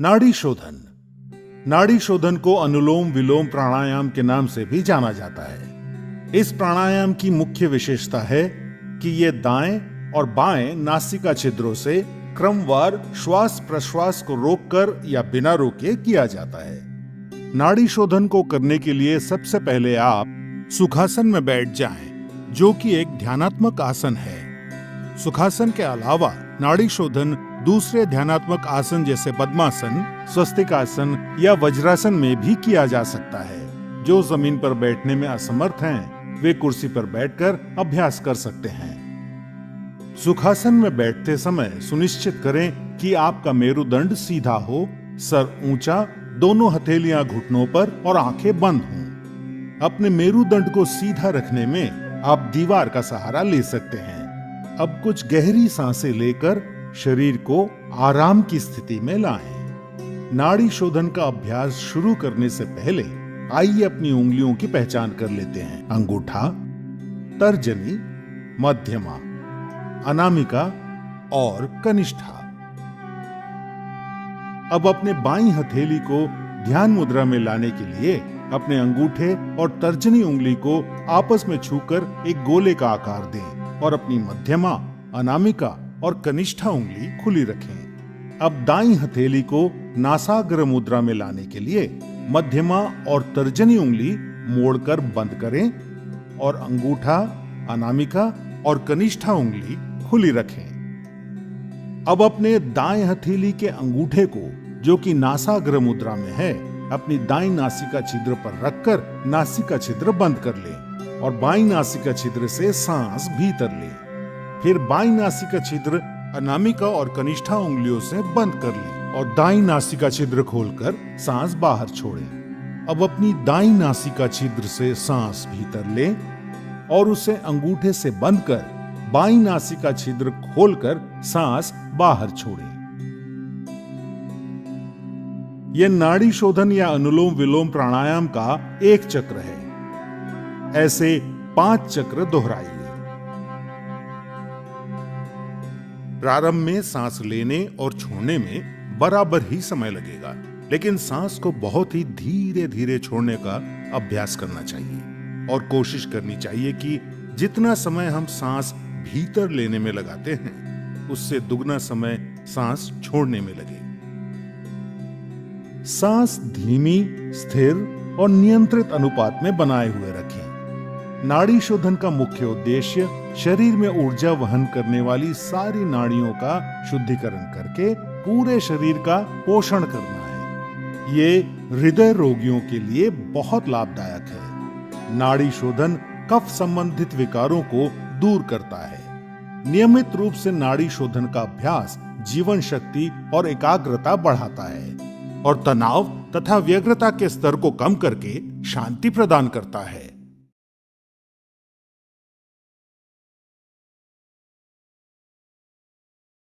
नाड़ी शोधन। नाड़ी शोधन को अनुलोम विलोम प्राणायाम के नाम से भी जाना जाता है। इस प्राणायाम की मुख्य विशेषता है कि ये दाएं और बाएं नासिका छिद्रों से क्रमवार श्वास प्रश्वास को रोककर या बिना रोके किया जाता है। नाड़ी शोधन को करने के लिए सबसे पहले आप सुखासन में बैठ जाएं, जो कि एक ध्यानात्मक आसन है। सुखासन के अलावा नाड़ी शोधन दूसरे ध्यानात्मक आसन जैसे पद्मासन, स्वस्तिकासन या वज्रासन में भी किया जा सकता है। जो जमीन पर बैठने में असमर्थ हैं, वे कुर्सी पर बैठकर अभ्यास कर सकते हैं। सुखासन में बैठते समय सुनिश्चित करें कि आपका मेरुदंड सीधा हो, सर ऊंचा, दोनों हथेलियां घुटनों पर और आंखें बंद हों। अपने मेरुदंड को सीधा रखने में आप दीवार का सहारा ले सकते हैं। अब कुछ गहरी सांसें लेकर शरीर को आराम की स्थिति में लाएं। नाड़ी शोधन का अभ्यास शुरू करने से पहले आइए अपनी उंगलियों की पहचान कर लेते हैं। अंगूठा, तर्जनी, मध्यमा, अनामिका और कनिष्ठा। अब अपने बाईं हथेली को ध्यान मुद्रा में लाने के लिए अपने अंगूठे और तर्जनी उंगली को आपस में छूकर एक गोले का आकार दें और अपनी मध्यमा, अनामिका और कनिष्ठा उंगली खुली रखें। अब दाईं हथेली को नासाग्र मुद्रा में लाने के लिए मध्यमा और तर्जनी उंगली मोड़कर बंद करें और अंगूठा, अनामिका और कनिष्ठा उंगली खुली रखें। अब अपने दाएं हथेली के अंगूठे को, जो कि नासाग्र मुद्रा में है, अपनी दाईं नासिका छिद्र पर रखकर नासिका छिद्र बंद कर लें और बाईं नासिका छिद्र से सांस भीतर लें। फिर बाईं नासिका छिद्र अनामिका और कनिष्ठा उंगलियों से बंद कर लें और दाईं नासिका छिद्र खोलकर सांस बाहर छोड़ें। अब अपनी दाईं नासिका छिद्र से सांस भीतर लें और उसे अंगूठे से बंद कर बाईं नासिका छिद्र खोलकर सांस बाहर छोड़ें। यह नाड़ी शोधन या अनुलोम विलोम प्राणायाम का एक चक्र है। ऐसे 5 चक्र दोहराइए। प्रारंभ में सांस लेने और छोड़ने में बराबर ही समय लगेगा, लेकिन सांस को बहुत ही धीरे धीरे छोड़ने का अभ्यास करना चाहिए और कोशिश करनी चाहिए कि जितना समय हम सांस भीतर लेने में लगाते हैं, उससे दुगना समय सांस छोड़ने में लगे। सांस धीमी, स्थिर और नियंत्रित अनुपात में बनाए हुए रखें। नाड़ी शोधन का मुख्य उद्देश्य शरीर में ऊर्जा वहन करने वाली सारी नाड़ियों का शुद्धिकरण करके पूरे शरीर का पोषण करना है। ये हृदय रोगियों के लिए बहुत लाभदायक है। नाड़ी शोधन कफ संबंधित विकारों को दूर करता है। नियमित रूप से नाड़ी शोधन का अभ्यास जीवन शक्ति और एकाग्रता बढ़ाता है और तनाव तथा व्यग्रता के स्तर को कम करके शांति प्रदान करता है।